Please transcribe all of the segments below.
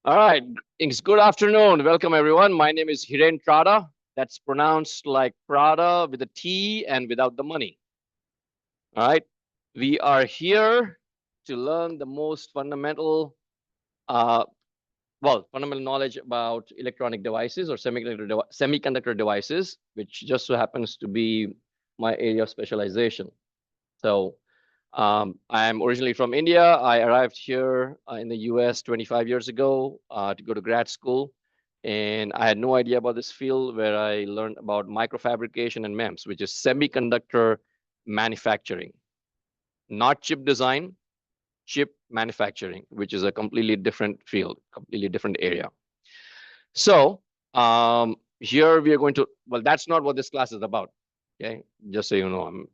All right. It's good afternoon. Welcome, everyone. My name is Hiren Trada. That's pronounced like Prada with a T and without the money. All right. We are here to learn the most uh, fundamental knowledge about electronic devices or semiconductor devices, which just so happens to be my area of specialization. So I am originally from India. I arrived here in the US 25 years ago to go to grad school. And I had no idea about this field where I learned about microfabrication and MEMS, which is semiconductor manufacturing, not chip design, chip manufacturing, which is a completely different field, completely different area. So here we are going to, well, that's not what this class is about. Okay, just so you know,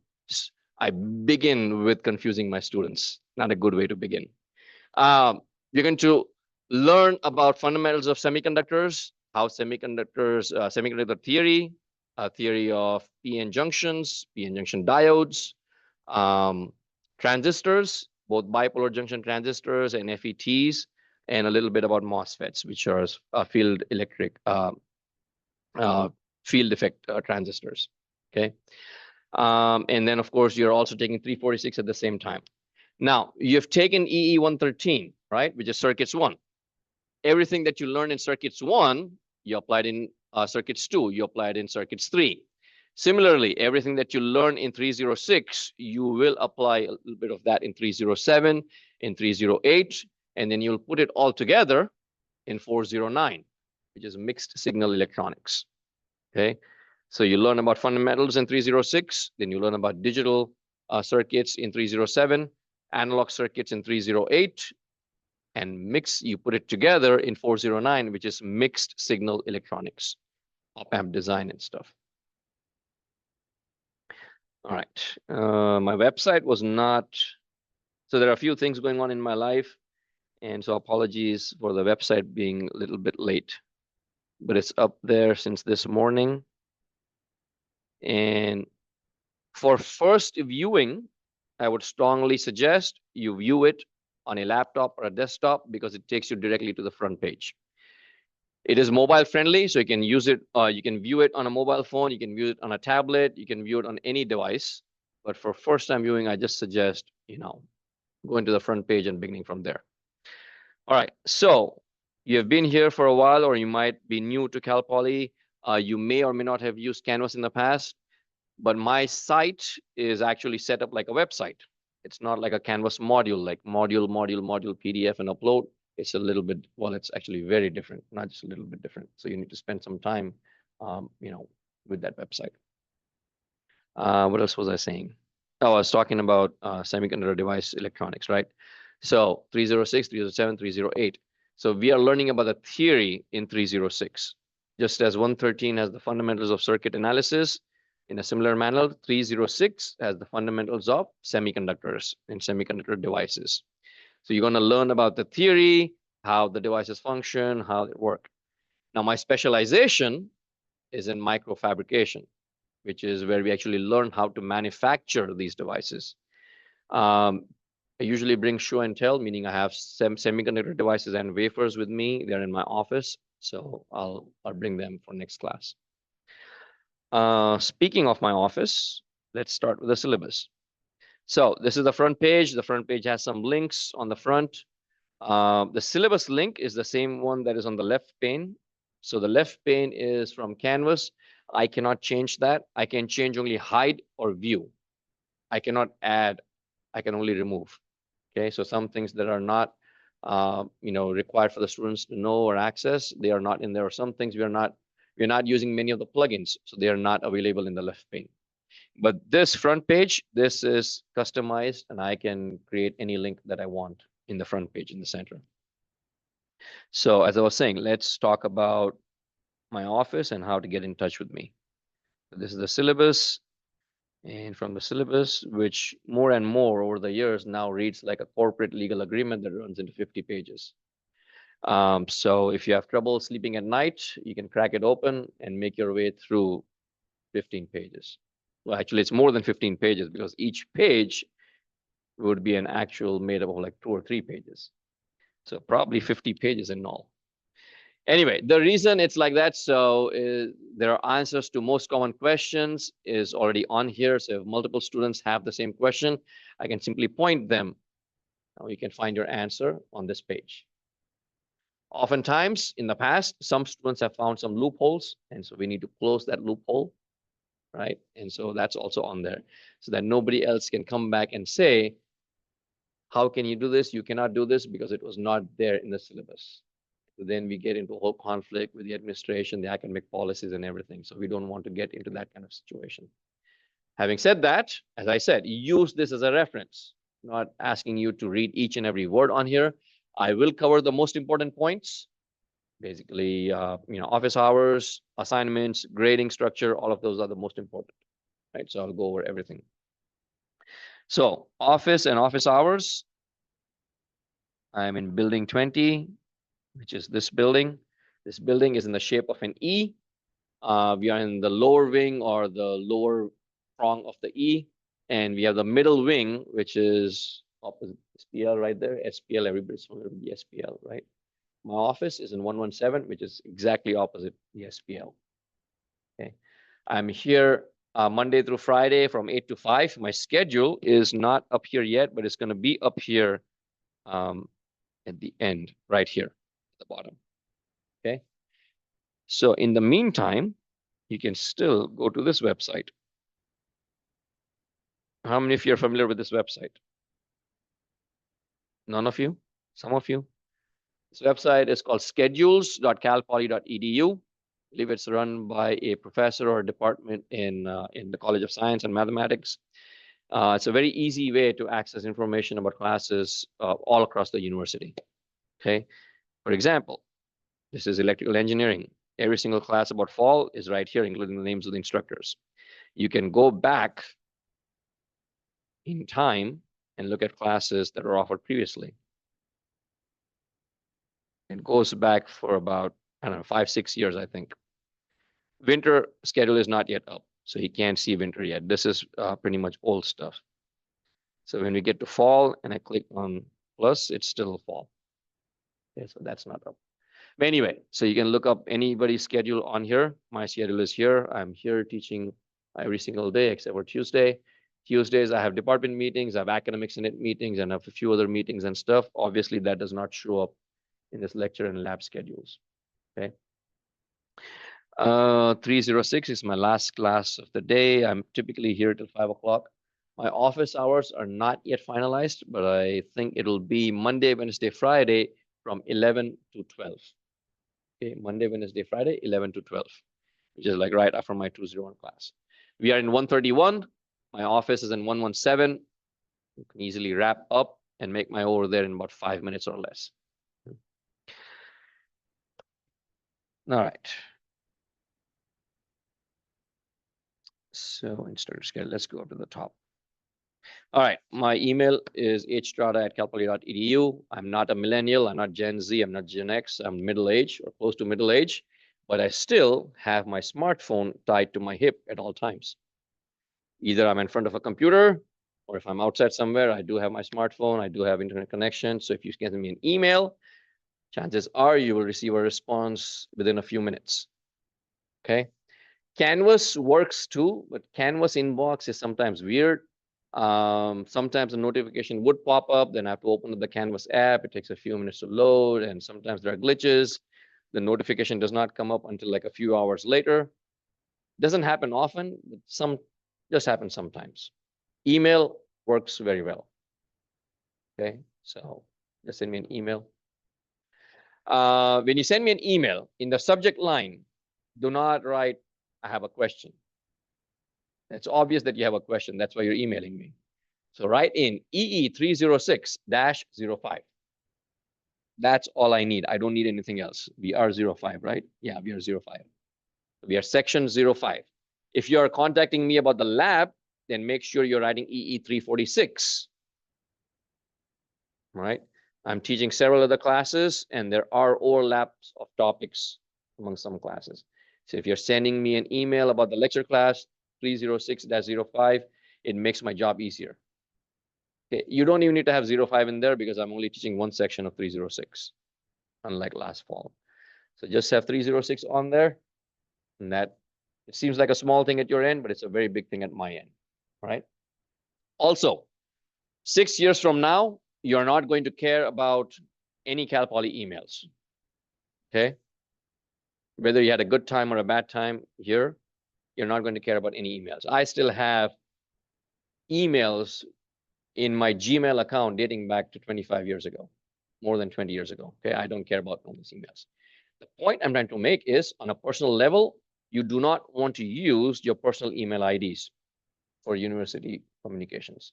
I begin with confusing my students. Not a good way to begin. We're going to learn about fundamentals of semiconductors, how semiconductor theory, theory of p-n junctions, p-n junction diodes, transistors, both bipolar junction transistors and FETs, and a little bit about MOSFETs, which are field effect transistors. Okay. And then, of course, you're also taking 346 at the same time. Now, you've taken EE 113, right, which is circuits 1. Everything that you learn in circuits 1, you applied in circuits 2, you applied in circuits 3. Similarly, everything that you learn in 306, you will apply a little bit of that in 307, in 308, and then you'll put it all together in 409, which is mixed signal electronics. Okay, so you learn about fundamentals in 306, then you learn about digital circuits in 307, analog circuits in 308, and you put it together in 409, which is mixed signal electronics, op-amp design and stuff. All right, my website was not, so there are a few things going on in my life, and so apologies for the website being a little bit late, but it's up there since this morning. And for first viewing, I would strongly suggest you view it on a laptop or a desktop because it takes you directly to the front page. It is mobile friendly, so you can use it. You can view it on a mobile phone. You can view it on a tablet. You can view it on any device. But for first time viewing, I just suggest, going to the front page and beginning from there. All right, so you have been here for a while, or you might be new to Cal Poly. You may or may not have used Canvas in the past, but my site is actually set up like a website. It's not like a Canvas module, like module, PDF and upload. It's a little bit, well, it's actually very different, not just a little bit different. So you need to spend some time, with that website. What else was I saying? Oh, I was talking about semiconductor device electronics, right? So 306, 307, 308. So we are learning about the theory in 306. Just as 113 has the fundamentals of circuit analysis, in a similar manner, 306 has the fundamentals of semiconductors and semiconductor devices. So you're going to learn about the theory, how the devices function, how they work. Now, my specialization is in microfabrication, which is where we actually learn how to manufacture these devices. I usually bring show and tell, meaning I have semiconductor devices and wafers with me. They're in my office, so I'll bring them for next class. Speaking of my office, let's start with the syllabus. So this is the front page. The front page has some links on the front. The syllabus link is the same one that is on the left pane. So the left pane is from Canvas. I cannot change that. I can change only hide or view. I cannot add. I can only remove. Okay, so some things that are not required for the students to know or access, they are not in there. Or some things we're not using many of the plugins, so they are not available in the left pane. But this front page, this is customized, and I can create any link that I want in the front page in the center. So as I was saying, let's talk about my office and how to get in touch with me. So this is the syllabus. And from the syllabus, which more and more over the years now reads like a corporate legal agreement that runs into 50 pages. So if you have trouble sleeping at night, you can crack it open and make your way through 15 pages. Well, actually, it's more than 15 pages because each page would be an actual made up of like 2 or 3 pages. So probably 50 pages in all. Anyway, the reason it's like that, so there are answers to most common questions is already on here. So if multiple students have the same question, I can simply point them. Now you can find your answer on this page. Oftentimes in the past, some students have found some loopholes, and so we need to close that loophole, right? And so that's also on there so that nobody else can come back and say, how can you do this? You cannot do this because it was not there in the syllabus. Then we get into a whole conflict with the administration, the academic policies and everything. So we don't want to get into that kind of situation. Having said that, as I said, use this as a reference, not asking you to read each and every word on here. I will cover the most important points, basically, office hours, assignments, grading structure, all of those are the most important, right? So I'll go over everything. So office and office hours, I'm in building 20, which is this building. This building is in the shape of an E. We are in the lower wing or the lower prong of the E. And we have the middle wing, which is opposite SPL right there. SPL, everybody's familiar with the SPL, right? My office is in 117, which is exactly opposite the SPL. Okay. I'm here Monday through Friday from 8 to 5. My schedule is not up here yet, but it's going to be up here at the end, right here at the bottom. Okay. So in the meantime, you can still go to this website. How many of you are familiar with this website? None of you? Some of you? This website is called schedules.calpoly.edu. I believe it's run by a professor or a department in the College of Science and Mathematics. It's a very easy way to access information about classes all across the university. Okay. For example, this is electrical engineering. Every single class about fall is right here, including the names of the instructors. You can go back in time and look at classes that were offered previously. It goes back for about, I don't know, 5-6 years, I think. Winter schedule is not yet up, so you can't see winter yet. This is pretty much old stuff. So when we get to fall and I click on plus, it's still fall. Okay, so that's not up. But anyway, so you can look up anybody's schedule on here. My schedule is here. I'm here teaching every single day except for Tuesday. Tuesdays, I have department meetings, I have academic senate meetings, and I have a few other meetings and stuff. Obviously, that does not show up in this lecture and lab schedules. Okay. 306 is my last class of the day. I'm typically here till 5 o'clock. My office hours are not yet finalized, but I think it'll be Monday, Wednesday, Friday from 11 to 12. Okay, Monday, Wednesday, Friday, 11 to 12, which is like right after my 201 class. We are in 131. My office is in 117. You can easily wrap up and make my over there in about 5 minutes or less. All right. So instructor schedule, let's go up to the top. All right, my email is hstrata@calpoly.edu. I'm not a millennial, I'm not Gen Z, I'm not Gen X, I'm middle age or close to middle age, but I still have my smartphone tied to my hip at all times. Either I'm in front of a computer, or if I'm outside somewhere, I do have my smartphone, I do have internet connection. So if you send me an email, chances are you will receive a response within a few minutes. Okay. Canvas works too, but Canvas inbox is sometimes weird. Sometimes a notification would pop up, then I have to open up the Canvas app. It takes a few minutes to load, and sometimes there are glitches. The notification does not come up until like a few hours later. Doesn't happen often, but some just happens sometimes. Email works very well. Okay, so just send me an email. When you send me an email, in the subject line, do not write, I have a question. It's obvious that you have a question. That's why you're emailing me. So write in EE306-05. That's all I need. I don't need anything else. We are 05, right? Yeah, we are 05. We are section 05. If you are contacting me about the lab, then make sure you're writing EE346. Right? I'm teaching several other classes, and there are overlaps of topics among some classes. So if you're sending me an email about the lecture class 306-05, it makes my job easier. Okay, you don't even need to have 05 in there because I'm only teaching one section of 306, unlike last fall. So just have 306 on there. And that, it seems like a small thing at your end, but it's a very big thing at my end. All right. Also, 6 years from now, you're not going to care about any Cal Poly emails. Okay. Whether you had a good time or a bad time here, you're not going to care about any emails. I still have emails in my Gmail account dating back to 25 years ago, more than 20 years ago. Okay. I don't care about all these emails. The point I'm trying to make is, on a personal level, you do not want to use your personal email IDs for university communications.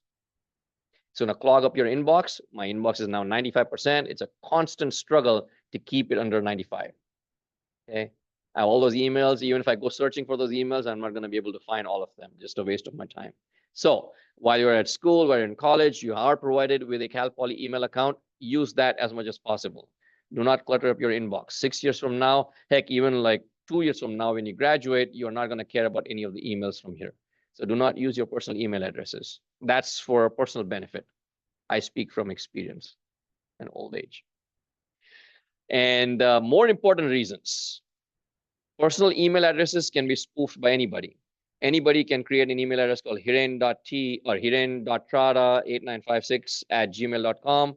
It's going to clog up your inbox. My inbox is now 95%. It's a constant struggle to keep it under 95. Okay. I have all those emails. Even if I go searching for those emails, I'm not going to be able to find all of them. Just a waste of my time. So while you're at school, while you're in college, you are provided with a Cal Poly email account. Use that as much as possible. Do not clutter up your inbox. 6 years from now, heck, even like 2 years from now, when you graduate, you're not going to care about any of the emails from here. So do not use your personal email addresses. That's for personal benefit. I speak from experience and old age. And more important reasons. Personal email addresses can be spoofed by anybody. Anybody can create an email address called hiren.t or hiren.trada8956@gmail.com.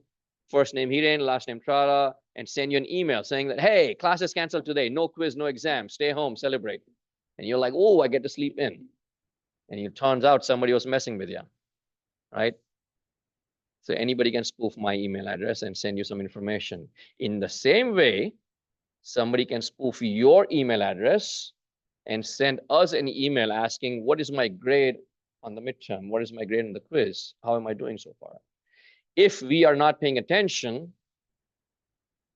First name Hiren, last name Trada, and send you an email saying that, hey, class is canceled today. No quiz, no exam. Stay home, celebrate. And you're like, oh, I get to sleep in. And it turns out somebody was messing with you, right? So anybody can spoof my email address and send you some information. In the same way, somebody can spoof your email address and send us an email asking, what is my grade on the midterm? What is my grade on the quiz? How am I doing so far? If we are not paying attention,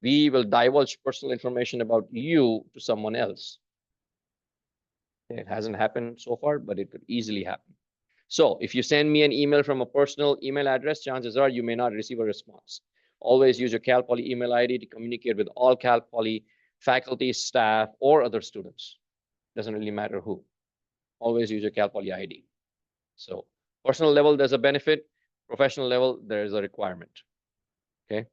we will divulge personal information about you to someone else. It hasn't happened so far, but it could easily happen. So if you send me an email from a personal email address, chances are you may not receive a response. Always use your Cal Poly email ID to communicate with all Cal Poly faculty, staff, or other students. Doesn't really matter who. Always use your Cal Poly ID. So personal level, there's a benefit. Professional level, there is a requirement. Okay.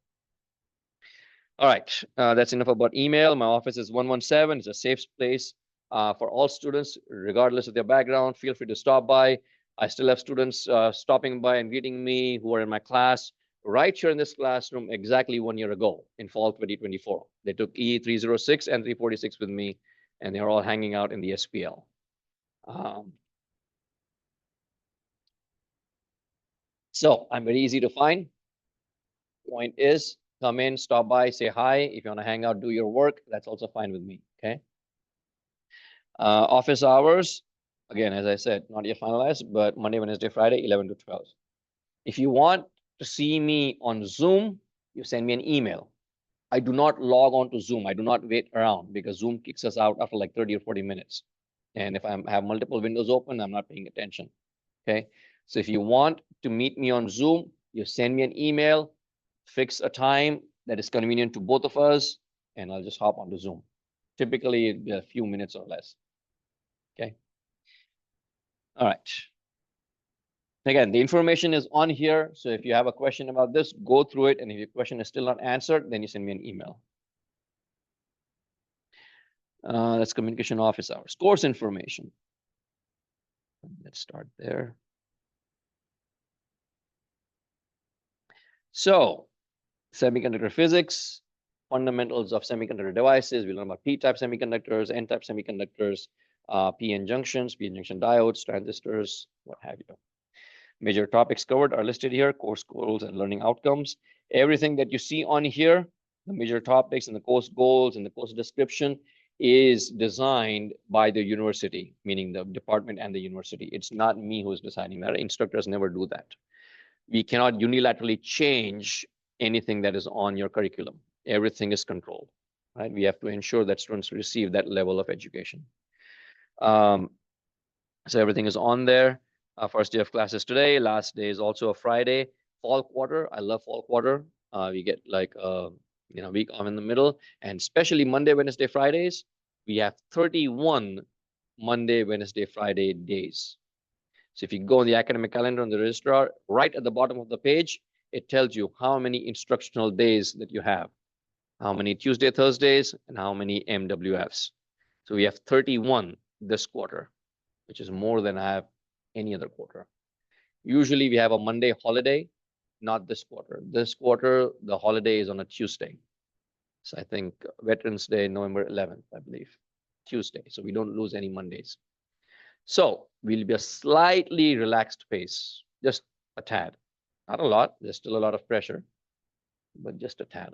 All right. That's enough about email. My office is 117. It's a safe place for all students, regardless of their background. Feel free to stop by. I still have students stopping by and greeting me who are in my class right here in this classroom exactly 1 year ago in fall 2024. They took E306 and 346 with me, and they're all hanging out in the SPL. So I'm very easy to find. Point is, come in, stop by, say hi. If you want to hang out, do your work, that's also fine with me. Okay. Office hours, again, as I said, not yet finalized, but Monday, Wednesday, Friday, 11 to 12. If you want to see me on Zoom, you send me an email. I do not log on to Zoom. I do not wait around because Zoom kicks us out after like 30 or 40 minutes. And if I have multiple windows open, I'm not paying attention. Okay. So if you want to meet me on Zoom, you send me an email, fix a time that is convenient to both of us, and I'll just hop onto Zoom. Typically, it'll be a few minutes or less. Okay. All right. Again, the information is on here. So if you have a question about this, go through it. And if your question is still not answered, then you send me an email. That's communication office hours. Course information. Let's start there. So semiconductor physics, fundamentals of semiconductor devices. We learn about P-type semiconductors, N-type semiconductors, PN junctions, PN junction diodes, transistors, what have you. Major topics covered are listed here, course goals and learning outcomes. Everything that you see on here, the major topics and the course goals and the course description is designed by the university, meaning the department and the university. It's not me who's deciding that. Instructors never do that. We cannot unilaterally change anything that is on your curriculum. Everything is controlled, right? We have to ensure that students receive that level of education. So everything is on there. First day of classes today. Last day is also a Friday. Fall quarter. I love fall quarter. We get like week off in the middle, and especially Monday, Wednesday, Fridays. We have 31 Monday, Wednesday, Friday days. So if you go on the academic calendar on the registrar, right at the bottom of the page, it tells you how many instructional days that you have. how many Tuesday, Thursdays, and how many MWFs. So we have 31 this quarter, which is more than I have any other quarter. Usually we have a Monday holiday, not this quarter. This quarter, the holiday is on a Tuesday. So I think Veterans Day, November 11th, I believe, Tuesday. So we don't lose any Mondays. So we'll be a slightly relaxed pace, just a tad. Not a lot, there's still a lot of pressure, but just a tad.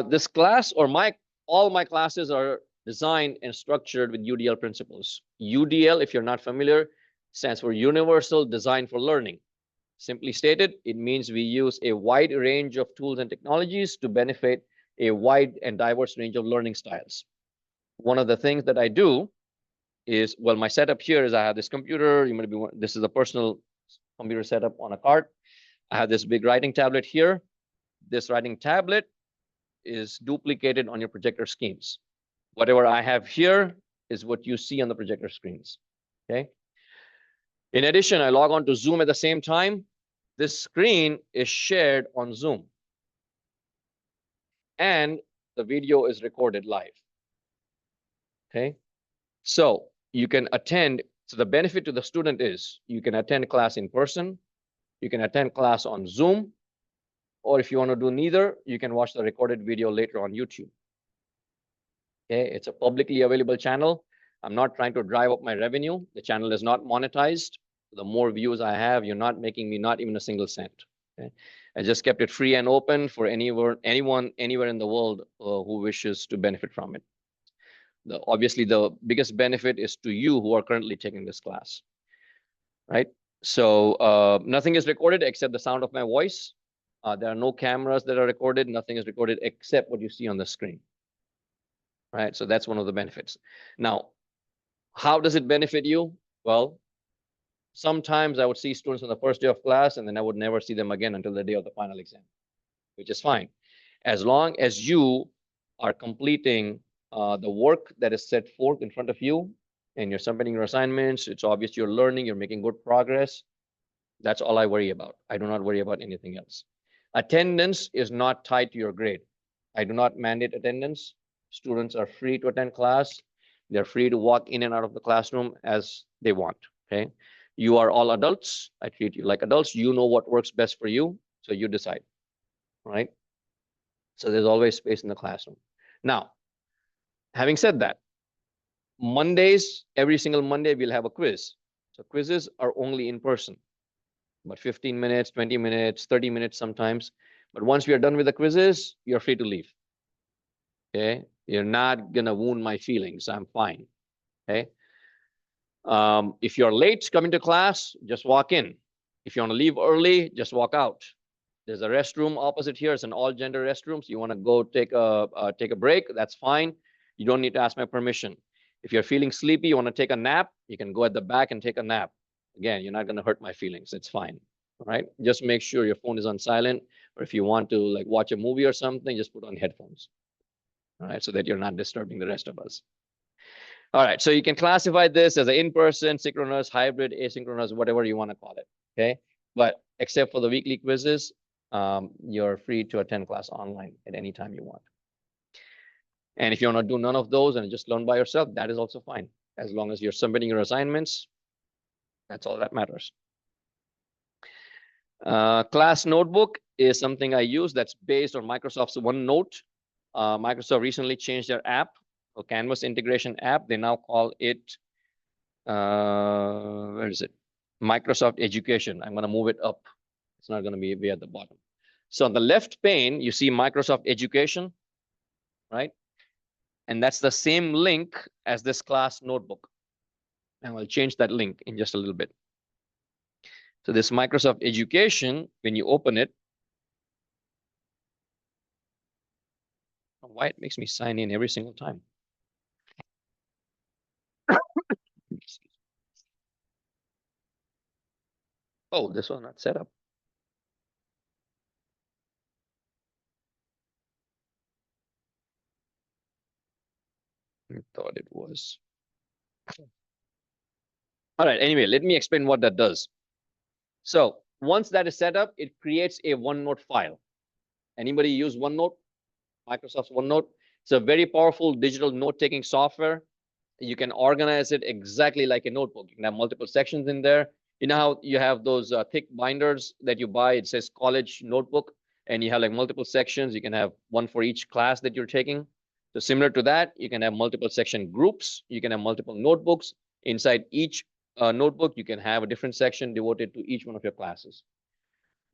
This class or all my classes are designed and structured with UDL principles. UDL, if you're not familiar, stands for Universal Design for Learning. Simply stated, it means we use a wide range of tools and technologies to benefit a wide and diverse range of learning styles. One of the things that I do is, well, my setup here is I have this computer. This is a personal computer setup on a cart. I have this big writing tablet here. This writing tablet is duplicated on your projector screens. Whatever I have here is what you see on the projector screens. Okay. In addition, I log on to Zoom at the same time. This screen is shared on Zoom. And the video is recorded live. Okay. So you can attend. So the benefit to the student is you can attend class in person. You can attend class on Zoom. Or if you want to do neither, you can watch the recorded video later on YouTube. Okay. It's a publicly available channel. I'm not trying to drive up my revenue. The channel is not monetized. The more views I have, you're not making me not even a single cent. Okay? I just kept it free and open for anyone, anywhere in the world who wishes to benefit from it. Obviously, the biggest benefit is to you who are currently taking this class, right? So nothing is recorded except the sound of my voice. There are no cameras that are recorded. Nothing is recorded except what you see on the screen, right? So that's one of the benefits. Now, how does it benefit you? Well, sometimes I would see students on the first day of class, and then I would never see them again until the day of the final exam, which is fine. As long as you are completing the work that is set forth in front of you and you're submitting your assignments, it's obvious you're learning, you're making good progress. That's all I worry about. I do not worry about anything else. Attendance is not tied to your grade. I do not mandate attendance. Students are free to attend class. They're free to walk in and out of the classroom as they want. Okay. You are all adults. I treat you like adults. You know what works best for you. So you decide. Right. So there's always space in the classroom. Now, having said that, Mondays, every single Monday, we'll have a quiz. So quizzes are only in person, but 15 minutes, 20 minutes, 30 minutes sometimes. But once we are done with the quizzes, you're free to leave. Okay. You're not going to wound my feelings. I'm fine. Okay. If you're late coming to class, just walk in. If you want to leave early, just walk out. There's a restroom opposite here. It's an all-gender restroom. So you want to go take a break, that's fine. You don't need to ask my permission. If you're feeling sleepy, you want to take a nap, you can go at the back and take a nap. Again, you're not going to hurt my feelings. It's fine. All right. Just make sure your phone is on silent, or if you want to like watch a movie or something, just put on headphones. All right. So that you're not disturbing the rest of us. All right. So you can classify this as an in-person, synchronous, hybrid, asynchronous, whatever you want to call it. Okay. But except for the weekly quizzes, you're free to attend class online at any time you want. And if you want to do none of those and just learn by yourself, that is also fine. As long as you're submitting your assignments, that's all that matters. Class notebook is something I use that's based on Microsoft's OneNote. Microsoft recently changed their app, a Canvas integration app. They now call it, where is it? Microsoft Education. I'm going to move it up. It's not going to be way at the bottom. So on the left pane, you see Microsoft Education, right? And that's the same link as this class notebook. And I'll change that link in just a little bit. So this Microsoft Education, when you open it, why it makes me sign in every single time? Oh, this was not set up. I thought it was. All right, anyway, let me explain what that does. So once that is set up, it creates a OneNote file. Anybody use OneNote? Microsoft's OneNote. It's a very powerful digital note-taking software. You can organize it exactly like a notebook. You can have multiple sections in there. You know how you have those thick binders that you buy? It says college notebook, and you have like multiple sections. You can have one for each class that you're taking. So similar to that, you can have multiple section groups. You can have multiple notebooks. Inside each notebook, you can have a different section devoted to each one of your classes.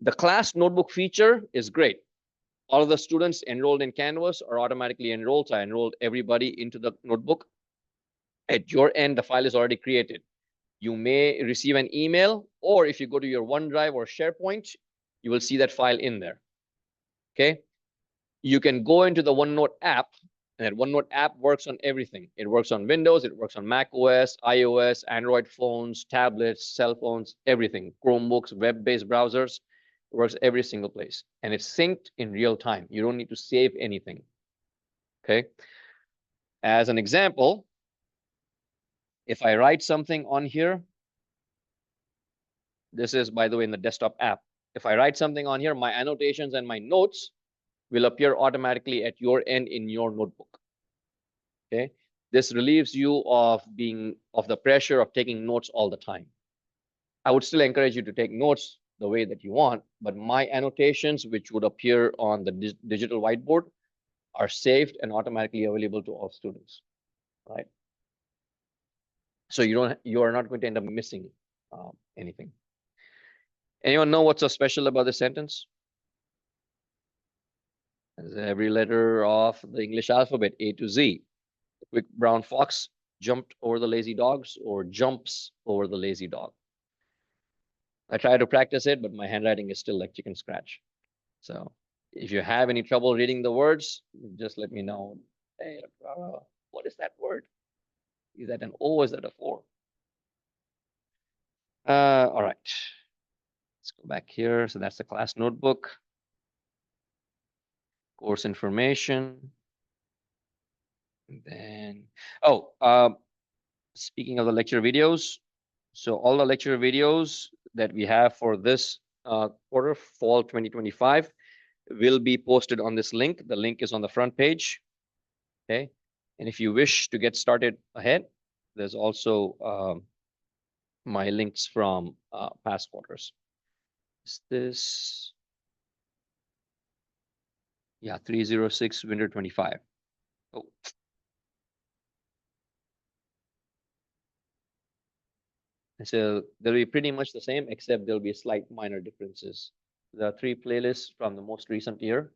The class notebook feature is great. All of the students enrolled in Canvas are automatically enrolled. So I enrolled everybody into the notebook. At your end, the file is already created. You may receive an email, or if you go to your OneDrive or SharePoint, you will see that file in there. Okay. You can go into the OneNote app, and that OneNote app works on everything. It works on Windows, it works on Mac OS, iOS, Android phones, tablets, cell phones, everything, Chromebooks, web-based browsers. It works every single place, and it's synced in real time. You don't need to save anything. Okay. As an example, if I write something on here, this is, by the way, in the desktop app. If I write something on here, my annotations and my notes will appear automatically at your end in your notebook. Okay. This relieves you of the pressure of taking notes all the time. I would still encourage you to take notes the way that you want, but my annotations, which would appear on the digital whiteboard, are saved and automatically available to all students, right? So you are not going to end up missing anything. Anyone know what's so special about this sentence? As every letter of the English alphabet, A to Z. The quick brown fox jumped over the lazy dogs, or jumps over the lazy dog. I try to practice it, but my handwriting is still like chicken scratch. So if you have any trouble reading the words, just let me know. Hey, what is that word? Is that an O or is that a 4? All right. Let's go back here. So that's the class notebook. Course information. And then, speaking of the lecture videos, so all the lecture videos that we have for this quarter, fall 2025, will be posted on this link. The link is on the front page. Okay. And if you wish to get started ahead, there's also my links from past quarters. Is this? Yeah, 306 winter 25. Oh. So they'll be pretty much the same, except there'll be slight minor differences. There are 3 playlists from the most recent year.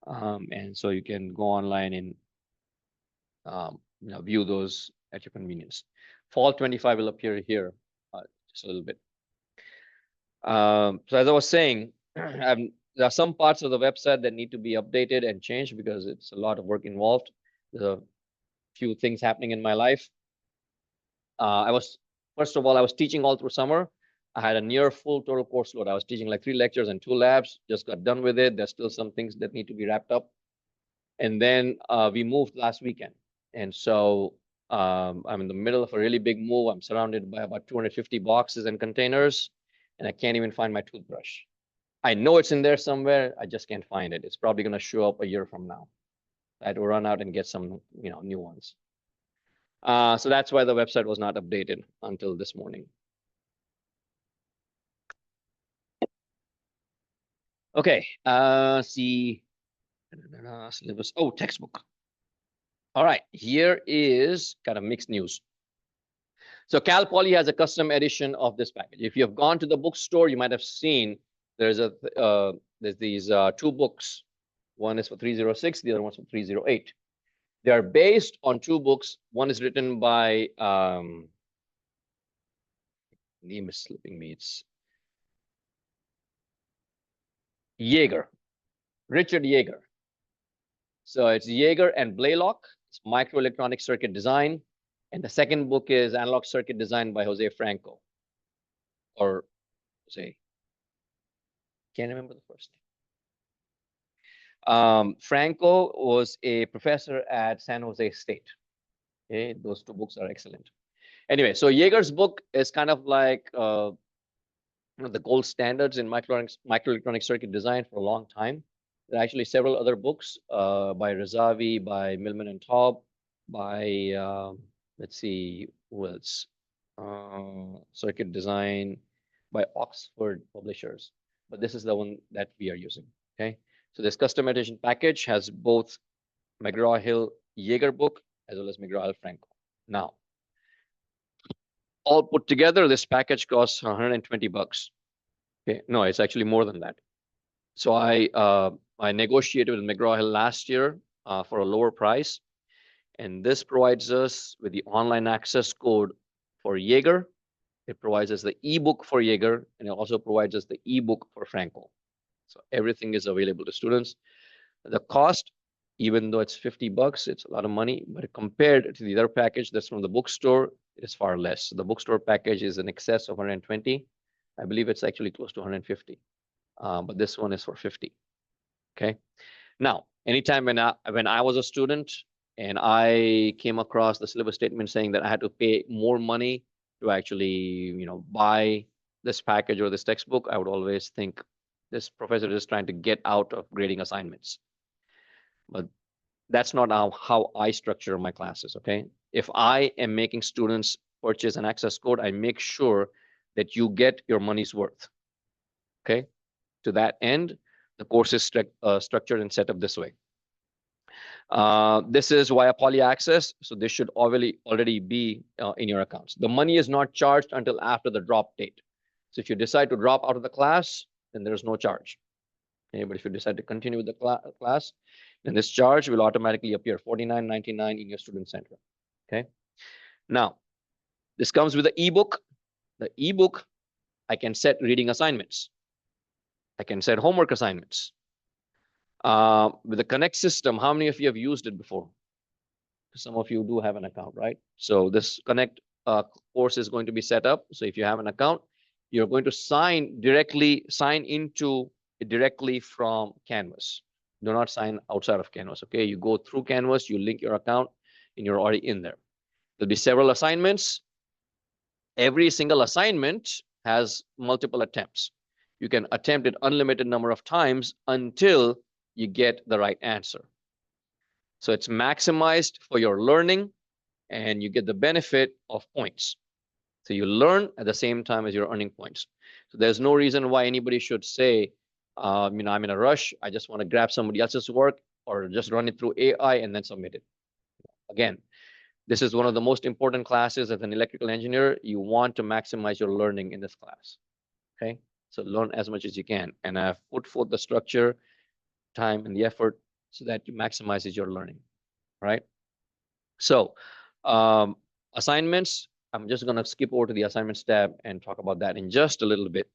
And so you can go online and view those at your convenience. Fall 25 will appear here just a little bit. So as I was saying, there are some parts of the website that need to be updated and changed because it's a lot of work involved. There's a few things happening in my life. First of all, I was teaching all through summer. I had a near full total course load. I was teaching like 3 lectures and 2 labs, just got done with it. There's still some things that need to be wrapped up. And then we moved last weekend. And so I'm in the middle of a really big move. I'm surrounded by about 250 boxes and containers, and I can't even find my toothbrush. I know it's in there somewhere. I just can't find it. It's probably going to show up a year from now. I had to run out and get some, new ones. So that's why the website was not updated until this morning. Okay. See. Syllabus. Oh, textbook. All right. Here is kind of mixed news. So Cal Poly has a custom edition of this package. If you have gone to the bookstore, you might have seen there's these 2 books. One is for 306, the other one's for 308. They are based on 2 books. One is written by name is slipping me. It's Yeager, Richard Yeager. So it's Yeager and Blaylock. It's microelectronic circuit design. And the second book is Analog Circuit Design by Jose Franco. Or Jose. Can't remember the first name. Franco was a professor at San Jose State. Okay, those 2 books are excellent. Anyway, so Yeager's book is kind of like the gold standards in microelectronic circuit design for a long time. There are actually several other books by Razavi, by Millman and Taub, by, let's see, who else? Circuit Design, by Oxford Publishers. But this is the one that we are using, okay? So this customization package has both McGraw-Hill Jaeger book as well as McGraw-Hill Franco. Now, all put together, this package costs 120 bucks. Okay, no, it's actually more than that. So I negotiated with McGraw-Hill last year for a lower price, and this provides us with the online access code for Jaeger. It provides us the ebook for Jaeger, and it also provides us the ebook for Franco. So everything is available to students. The cost, even though it's 50 bucks, it's a lot of money, but compared to the other package that's from the bookstore, it is far less. The bookstore package is in excess of 120. I believe it's actually close to 150, but this one is for 50. Okay. Now, anytime when I was a student and I came across the syllabus statement saying that I had to pay more money to actually, buy this package or this textbook, I would always think this professor is trying to get out of grading assignments. But that's not how I structure my classes, okay? If I am making students purchase an access code, I make sure that you get your money's worth, okay? To that end, the course is structured and set up this way. This is via Poly Access, so this should already be in your accounts. The money is not charged until after the drop date. So if you decide to drop out of the class, then there's no charge. Okay, but if you decide to continue with the class, then this charge will automatically appear $49.99 in your student center. Okay. Now, this comes with the ebook. The ebook, I can set reading assignments. I can set homework assignments. With the Connect system, how many of you have used it before? Some of you do have an account, right? So this Connect course is going to be set up. So if you have an account, you're going to sign into it directly from Canvas. Do not sign outside of Canvas, okay? You go through Canvas, you link your account, and you're already in there. There'll be several assignments. Every single assignment has multiple attempts. You can attempt it unlimited number of times until you get the right answer. So it's maximized for your learning, and you get the benefit of points. So you learn at the same time as you're earning points. So there's no reason why anybody should say, I'm in a rush, I just want to grab somebody else's work or just run it through AI and then submit it. Again, this is one of the most important classes as an electrical engineer. You want to maximize your learning in this class. Okay, so learn as much as you can. And I've put forth the structure, time, and the effort so that you maximize your learning. Right. So assignments, I'm just going to skip over to the assignments tab and talk about that in just a little bit.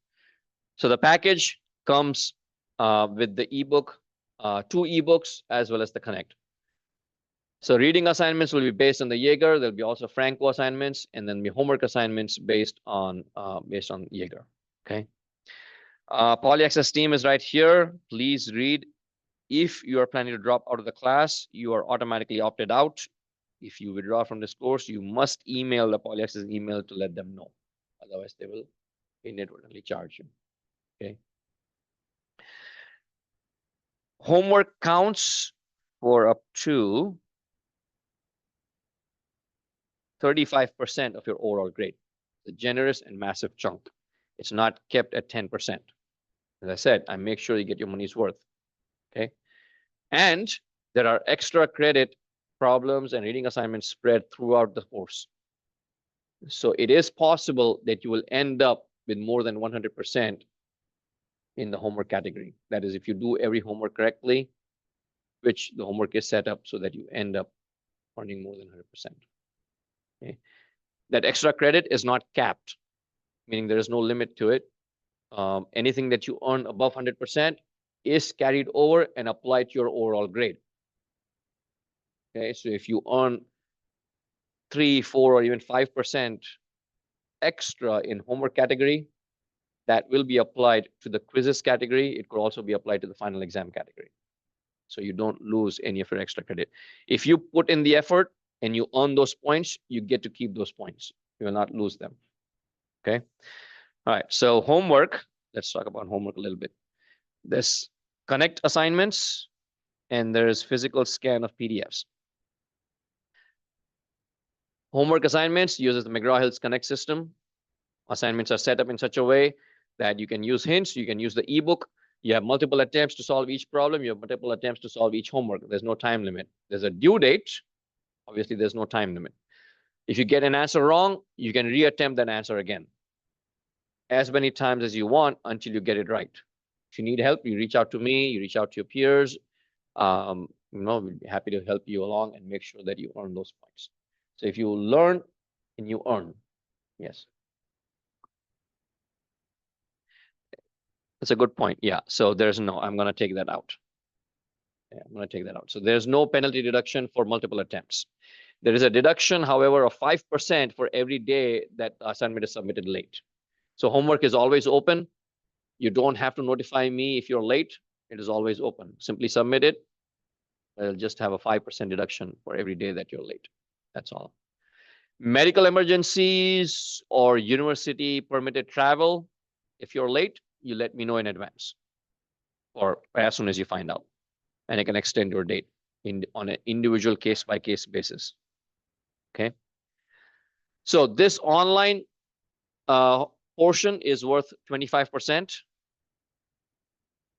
So the package comes with the ebook, 2 ebooks, as well as the Connect. So reading assignments will be based on the Jaeger. There'll be also Franco assignments, and then the homework assignments based on Jaeger. Okay. Poly Access team is right here. Please read. If you are planning to drop out of the class, you are automatically opted out. If you withdraw from this course, you must email the Poly Access email to let them know. Otherwise, they will inadvertently charge you. Okay. Homework counts for up to 35% of your overall grade. It's a generous and massive chunk. It's not kept at 10%. As I said, I make sure you get your money's worth. Okay. And there are extra credit problems and reading assignments spread throughout the course. So it is possible that you will end up with more than 100% in the homework category. That is, if you do every homework correctly, which the homework is set up so that you end up earning more than 100%. Okay. That extra credit is not capped, meaning there is no limit to it. Anything that you earn above 100% is carried over and applied to your overall grade. Okay, so if you earn 3, 4, or even 5% extra in homework category, that will be applied to the quizzes category. It could also be applied to the final exam category. So you don't lose any of your extra credit. If you put in the effort and you earn those points, you get to keep those points. You will not lose them. Okay. All right. So homework, let's talk about homework a little bit. This Connect assignments, and there's physical scan of PDFs. Homework assignments uses the McGraw-Hill's Connect system. Assignments are set up in such a way that you can use hints, you can use the ebook. You have multiple attempts to solve each problem. You have multiple attempts to solve each homework. There's no time limit. There's a due date. Obviously, there's no time limit. If you get an answer wrong, you can reattempt that answer again as many times as you want until you get it right. If you need help, you reach out to me, you reach out to your peers. We'd be happy to help you along and make sure that you earn those points. So if you learn and you earn, yes. That's a good point. Yeah. So there's no, I'm going to take that out. Yeah, I'm going to take that out. So there's no penalty deduction for multiple attempts. There is a deduction, however, of 5% for every day that assignment is submitted late. So homework is always open. You don't have to notify me if you're late. It is always open. Simply submit it. I'll just have a 5% deduction for every day that you're late. That's all. Medical emergencies or university permitted travel. If you're late, you let me know in advance or as soon as you find out. And I can extend your date on an individual case-by-case basis. Okay. So this online portion is worth 25%.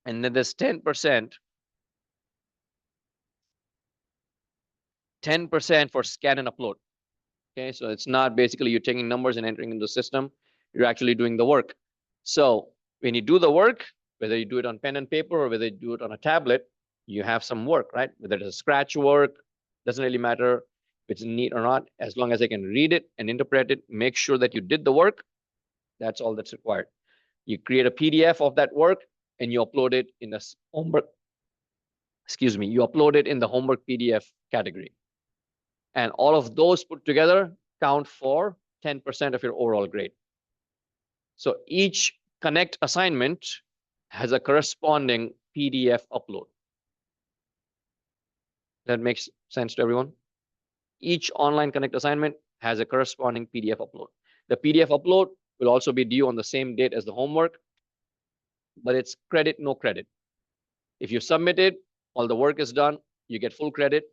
And then there's 10%. 10% for scan and upload. Okay, so it's not basically you're taking numbers and entering in the system. You're actually doing the work. So when you do the work, whether you do it on pen and paper or whether you do it on a tablet, you have some work, right? Whether it's a scratch work, doesn't really matter if it's neat or not. As long as I can read it and interpret it, make sure that you did the work. That's all that's required. You create a PDF of that work and you upload it in the homework. Excuse me, you upload it in the homework PDF category. And all of those put together count for 10% of your overall grade. So each Connect assignment has a corresponding PDF upload. That makes sense to everyone? Each online Connect assignment has a corresponding PDF upload. The PDF upload will also be due on the same date as the homework, but it's credit, no credit. If you submit it, all the work is done, you get full credit.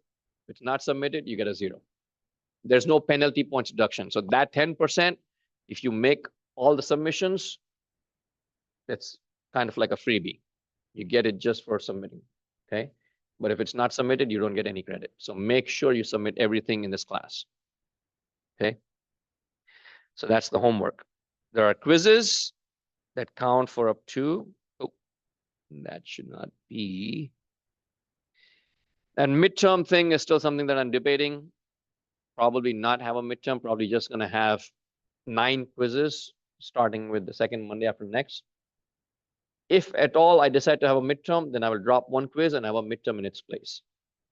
If it's not submitted, you get a 0. There's no penalty points deduction. So that 10%, if you make all the submissions, that's kind of like a freebie. You get it just for submitting, okay? But if it's not submitted, you don't get any credit. So make sure you submit everything in this class, okay? So that's the homework. There are quizzes that count for up to, oh, that should not be. And midterm thing is still something that I'm debating. Probably not have a midterm, probably just going to have 9 quizzes starting with the second Monday after next. If at all I decide to have a midterm, then I will drop 1 quiz and have a midterm in its place.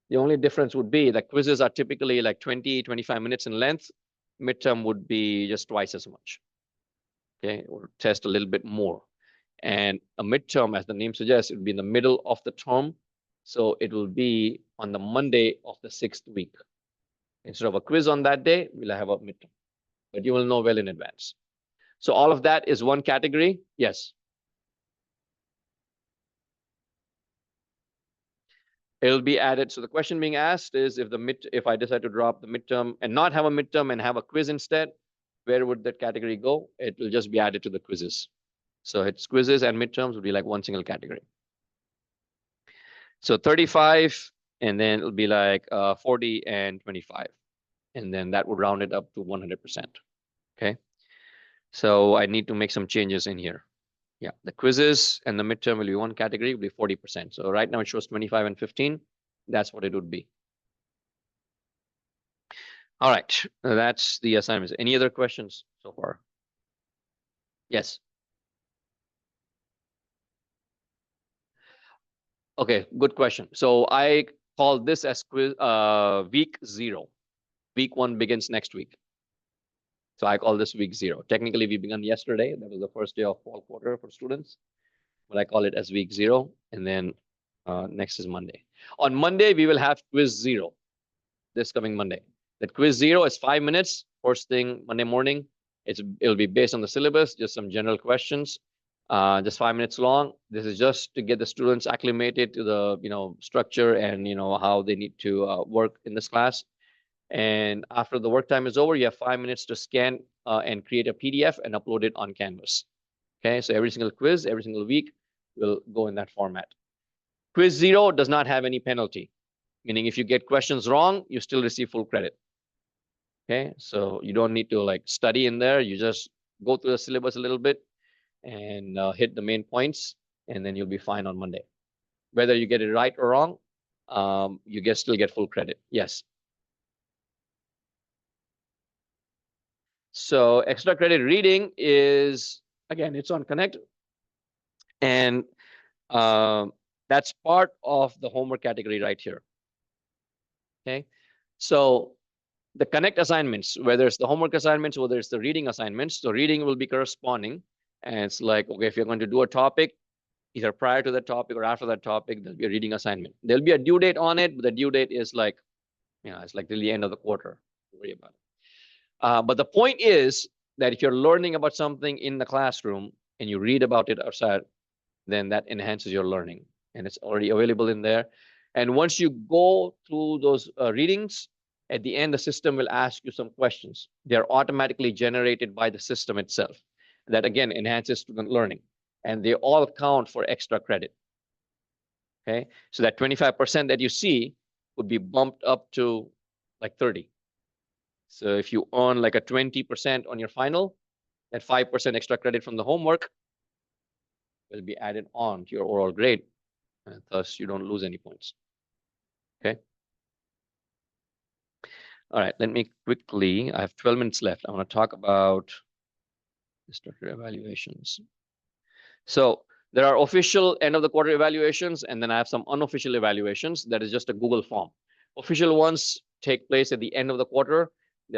The only difference would be that quizzes are typically like 20, 25 minutes in length. Midterm would be just twice as much. Okay, or test a little bit more. And a midterm, as the name suggests, it would be in the middle of the term. So it will be on the Monday of the 6th week. Instead of a quiz on that day, we'll have a midterm. But you will know well in advance. So all of that is one category. Yes. It'll be added. So the question being asked is if I decide to drop the midterm and not have a midterm and have a quiz instead, where would that category go? It will just be added to the quizzes. So it's quizzes and midterms would be like one single category. So 35, and then it'll be like 40 and 25. And then that would round it up to 100%. Okay. So I need to make some changes in here. Yeah, the quizzes and the midterm will be one category, will be 40%. So right now it shows 25 and 15. That's what it would be. All right, that's the assignments. Any other questions so far? Yes. Okay, good question. So I call this as quiz week 0. Week 1 begins next week. So I call this week 0. Technically, we began yesterday. That was the first day of fall quarter for students. But I call it as week 0. And then next is Monday. On Monday, we will have quiz 0. This coming Monday. That quiz 0 is 5 minutes. First thing Monday morning. It'll be based on the syllabus, just some general questions. just 5 minutes long. This is just to get the students acclimated to the structure and how they need to work in this class. And after the work time is over, you have 5 minutes to scan and create a PDF and upload it on Canvas. Okay, so every single quiz, every single week will go in that format. Quiz 0 does not have any penalty, meaning if you get questions wrong, you still receive full credit. Okay, so you don't need to like study in there. You just go through the syllabus a little bit and hit the main points, and then you'll be fine on Monday. Whether you get it right or wrong, you still get full credit. Yes. So extra credit reading is, again, it's on Connect. And that's part of the homework category right here. Okay. So the Connect assignments, whether it's the homework assignments, whether it's the reading assignments, the reading will be corresponding. And it's like, okay, if you're going to do a topic, either prior to that topic or after that topic, there'll be a reading assignment. There'll be a due date on it, but the due date is like, it's like till the end of the quarter. Don't worry about it. But the point is that if you're learning about something in the classroom and you read about it outside, then that enhances your learning. And it's already available in there. And once you go through those readings, at the end, the system will ask you some questions. They're automatically generated by the system itself. That, again, enhances student learning. And they all count for extra credit. Okay, so that 25% that you see would be bumped up to like 30. So if you earn like a 20% on your final, that 5% extra credit from the homework will be added on to your overall grade, and thus you don't lose any points. Okay. All right, let me quickly, I have 12 minutes left. I want to talk about structure evaluations. So there are official end of the quarter evaluations, and then I have some unofficial evaluations. That is just a Google form. Official ones take place at the end of the quarter.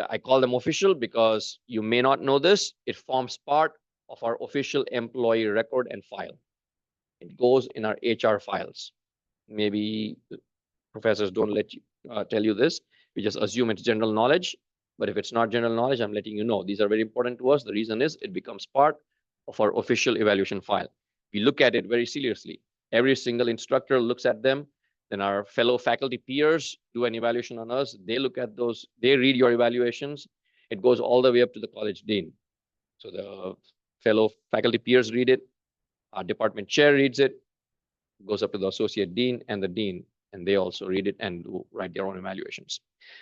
I call them official because you may not know this. It forms part of our official employee record and file. It goes in our HR files. Maybe professors don't let you tell you this. We just assume it's general knowledge. But if it's not general knowledge, I'm letting you know. These are very important to us. The reason is it becomes part of our official evaluation file. We look at it very seriously. Every single instructor looks at them. Then our fellow faculty peers do an evaluation on us. They look at those. They read your evaluations. It goes all the way up to the college dean. So the fellow faculty peers read it. Our department chair reads it. It goes up to the associate dean and the dean. And they also read it and write their own evaluations.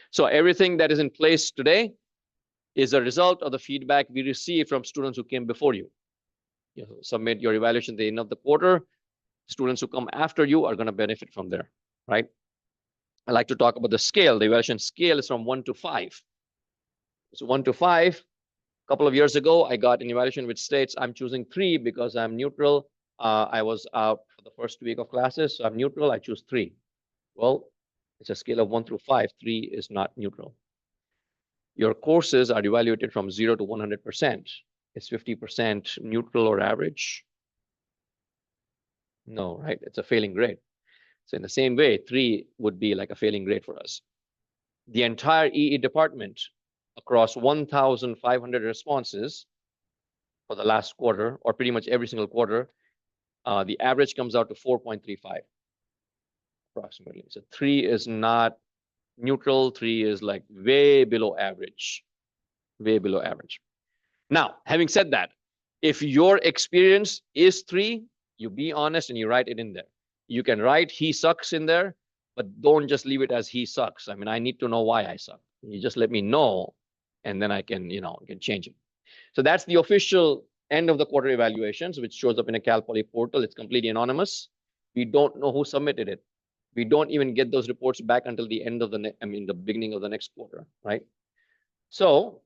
So everything that is in place today is a result of the feedback we receive from students who came before you. You submit your evaluation at the end of the quarter. Students who come after you are going to benefit from there, right? I like to talk about the scale. The evaluation scale is from 1 to 5. So 1 to 5. A couple of years ago, I got an evaluation which states I'm choosing 3 because I'm neutral. I was out for the first week of classes, so I'm neutral. I choose 3. Well, it's a scale of 1 through 5. 3 is not neutral. Your courses are evaluated from 0 to 100%. Is 50% neutral or average? No, right? It's a failing grade. So in the same way, 3 would be like a failing grade for us. The entire EE department across 1,500 responses for the last quarter, or pretty much every single quarter, the average comes out to 4.35 approximately. So 3 is not neutral. 3 is like way below average, way below average. Now, having said that, if your experience is 3, you be honest and you write it in there. You can write he sucks in there, but don't just leave it as he sucks. I mean, I need to know why I suck. You just let me know, and then I can, can change it. So that's the official end of the quarter evaluations, which shows up in a Cal Poly portal. It's completely anonymous. We don't know who submitted it. We don't even get those reports back until the end of the beginning of the next quarter, right? So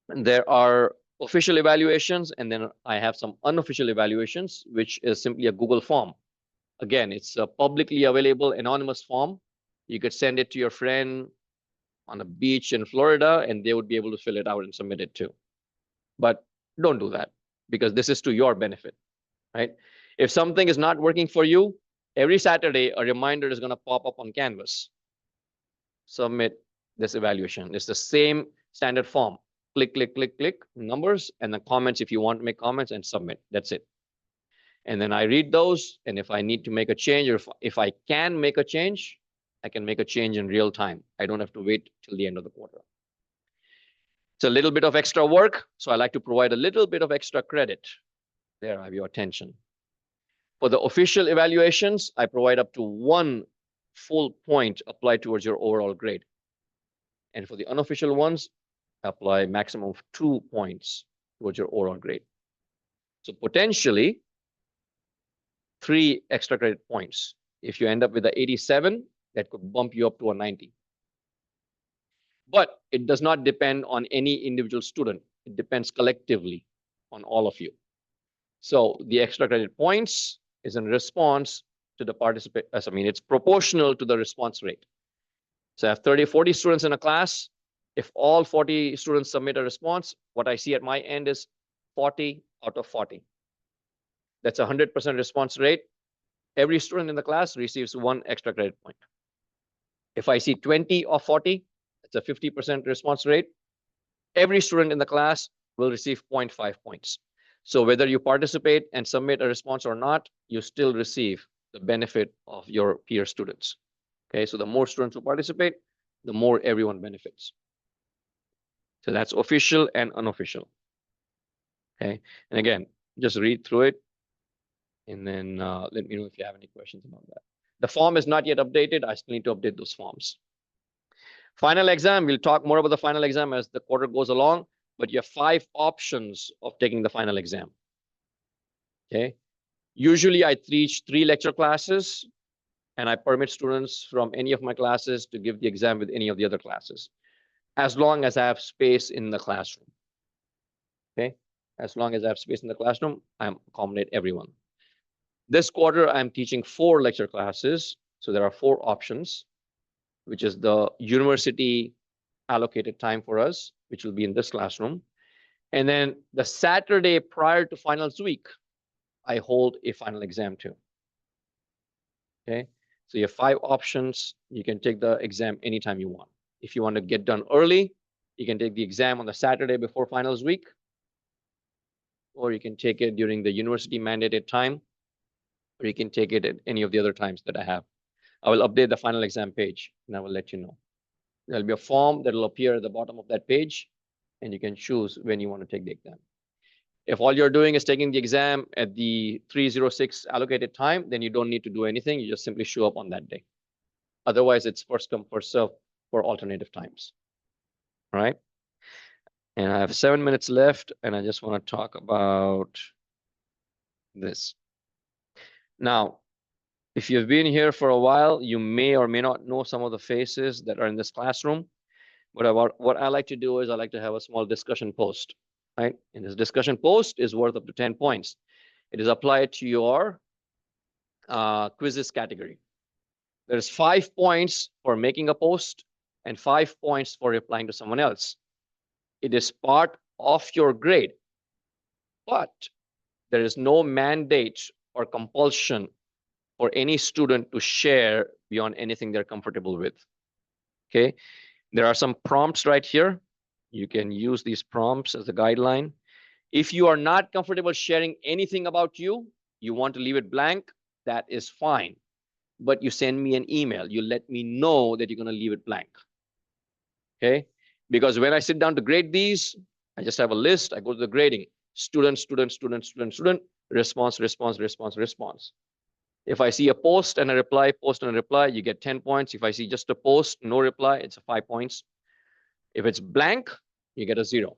there are official evaluations, and then I have some unofficial evaluations, which is simply a Google form. Again, it's a publicly available anonymous form. You could send it to your friend on a beach in Florida, and they would be able to fill it out and submit it too. But don't do that, because this is to your benefit, right? If something is not working for you, every Saturday, a reminder is going to pop up on Canvas. Submit this evaluation. It's the same standard form. Click, click, click, click, numbers, and then comments if you want to make comments, and submit. That's it. And then I read those. And if I need to make a change, or if I can make a change, I can make a change in real time. I don't have to wait till the end of the quarter. It's a little bit of extra work. So I like to provide a little bit of extra credit. There, I have your attention. For the official evaluations, I provide up to 1 full point applied towards your overall grade. And for the unofficial ones, apply maximum of 2 points towards your overall grade. So potentially 3 extra credit points. If you end up with an 87, that could bump you up to a 90. But it does not depend on any individual student. It depends collectively on all of you. So the extra credit points is in response to the participant. I mean, it's proportional to the response rate. So I have 30, 40 students in a class. If all 40 students submit a response, what I see at my end is 40 out of 40. That's a 100% response rate. Every student in the class receives 1 extra credit point. If I see 20 of 40, it's a 50% response rate. Every student in the class will receive 0.5 points. So whether you participate and submit a response or not, you still receive the benefit of your peer students. Okay, so the more students who participate, the more everyone benefits. So that's official and unofficial. Okay, and again, just read through it, and then let me know if you have any questions about that. The form is not yet updated. I still need to update those forms. Final exam, we'll talk more about the final exam as the quarter goes along, but you have 5 options of taking the final exam. Okay, usually I teach 3 lecture classes, and I permit students from any of my classes to give the exam with any of the other classes, as long as I have space in the classroom. Okay, as long as I have space in the classroom, I accommodate everyone. This quarter, I'm teaching 4 lecture classes. So there are 4 options, which is the university allocated time for us, which will be in this classroom. And then the Saturday prior to finals week, I hold a final exam too. Okay, so you have 5 options. You can take the exam anytime you want. If you want to get done early, you can take the exam on the Saturday before finals week, or you can take it during the university mandated time, or you can take it at any of the other times that I have. I will update the final exam page, and I will let you know. There'll be a form that will appear at the bottom of that page, and you can choose when you want to take the exam. If all you're doing is taking the exam at the 3:06 allocated time, then you don't need to do anything. You just simply show up on that day. Otherwise, it's first come, first serve for alternative times. All right. And I have 7 minutes left, and I just want to talk about this. Now, if you've been here for a while, you may or may not know some of the faces that are in this classroom. But what I like to do is I like to have a small discussion post, right? And this discussion post is worth up to 10 points. It is applied to your quizzes category. There's 5 points for making a post and 5 points for replying to someone else. It is part of your grade, but there is no mandate or compulsion for any student to share beyond anything they're comfortable with. Okay, there are some prompts right here. You can use these prompts as a guideline. If you are not comfortable sharing anything about you, you want to leave it blank, that is fine. But you send me an email. You let me know that you're going to leave it blank. Okay, because when I sit down to grade these, I just have a list. I go to the grading. Student, student, student, student, student, response, response, response, response. If I see a post and a reply, post and a reply, you get 10 points. If I see just a post, no reply, it's 5 points. If it's blank, you get a 0.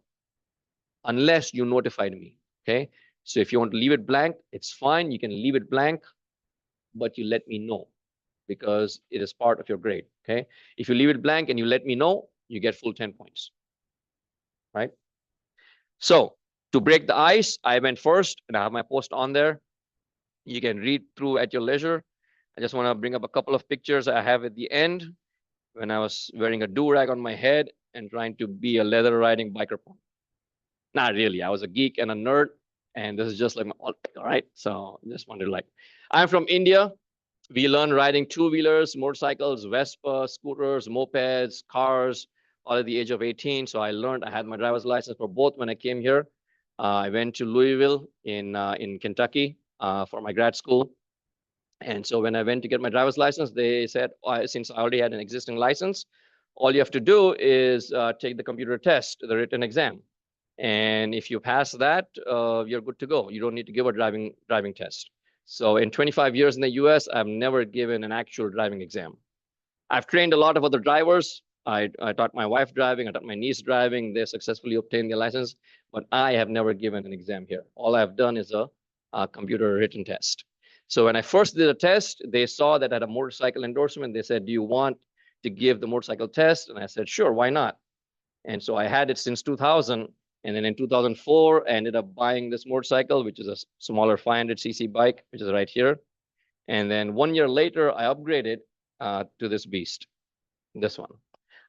Unless you notified me, okay? So if you want to leave it blank, it's fine. You can leave it blank, but you let me know because it is part of your grade, okay? If you leave it blank and you let me know, you get full 10 points, right? So to break the ice, I went first and I have my post on there. You can read through at your leisure. I just want to bring up a couple of pictures I have at the end when I was wearing a do-rag on my head and trying to be a leather riding biker punk. Not really. I was a geek and a nerd, and this is just like my all right. So just wanted to like, I'm from India. We learn riding 2-wheelers, motorcycles, Vespa, scooters, mopeds, cars, all at the age of 18. So I learned. I had my driver's license for both when I came here. I went to Louisville in Kentucky for my grad school. And so when I went to get my driver's license, they said, since I already had an existing license, all you have to do is take the computer test, the written exam. And if you pass that, you're good to go. You don't need to give a driving test. So in 25 years in the US, I've never given an actual driving exam. I've trained a lot of other drivers. I taught my wife driving, I taught my niece driving. They successfully obtained their license, but I have never given an exam here. All I've done is a computer written test. So when I first did a test, they saw that I had a motorcycle endorsement. They said, "Do you want to give the motorcycle test?" And I said, "Sure, why not?" And so I had it since 2000. And then in 2004, I ended up buying this motorcycle, which is a smaller 500cc bike, which is right here. And then 1 year later, I upgraded to this beast, this one.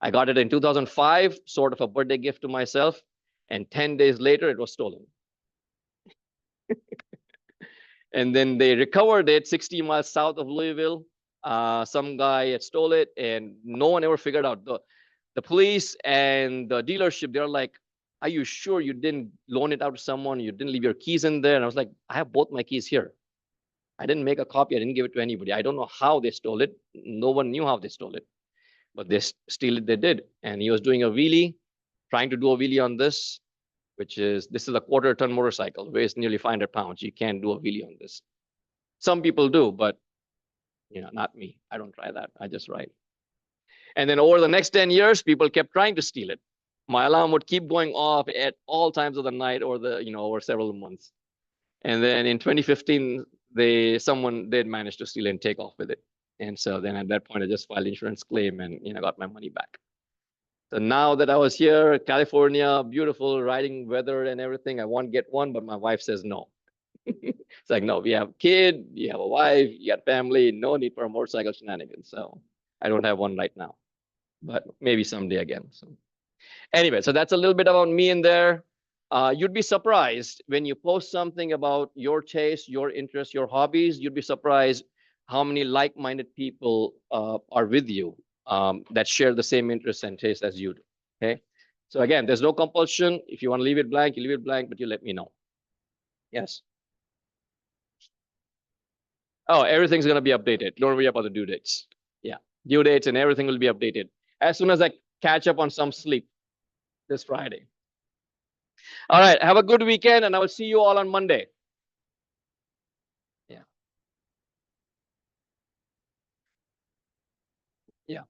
I got it in 2005, sort of a birthday gift to myself. And 10 days later, it was stolen. And then they recovered it 60 miles south of Louisville. Some guy had stole it, and no one ever figured out. The police and the dealership, they're like, "Are you sure you didn't loan it out to someone? You didn't leave your keys in there?" And I was like, "I have both my keys here. I didn't make a copy. I didn't give it to anybody. I don't know how they stole it. No one knew how they stole it, but they steal it. They did." And he was doing a wheelie, trying to do a wheelie on this, this is a quarter-ton motorcycle, weighs nearly 500 pounds. You can't do a wheelie on this. Some people do, but not me. I don't try that. I just ride. And then over the next 10 years, people kept trying to steal it. My alarm would keep going off at all times of the night or over several months. And then in 2015, someone did manage to steal it and take off with it. And so then at that point, I just filed insurance claim and got my money back. So now that I was here, California, beautiful riding weather and everything, I want to get one, but my wife says no. It's like, no, we have a kid, you have a wife, you got family, no need for a motorcycle shenanigans. So I don't have one right now, but maybe someday again. So anyway, so that's a little bit about me in there. You'd be surprised when you post something about your taste, your interests, your hobbies. You'd be surprised how many like-minded people are with you that share the same interests and tastes as you do. Okay. So again, there's no compulsion. If you want to leave it blank, you leave it blank, but you let me know. Yes. Oh, everything's going to be updated. Don't worry about the due dates. Yeah. Due dates and everything will be updated as soon as I catch up on some sleep this Friday. All right. Have a good weekend, and I will see you all on Monday. Yeah. Yeah.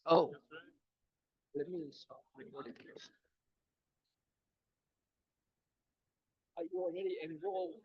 Oh, let me stop recording this. Are you already enrolled?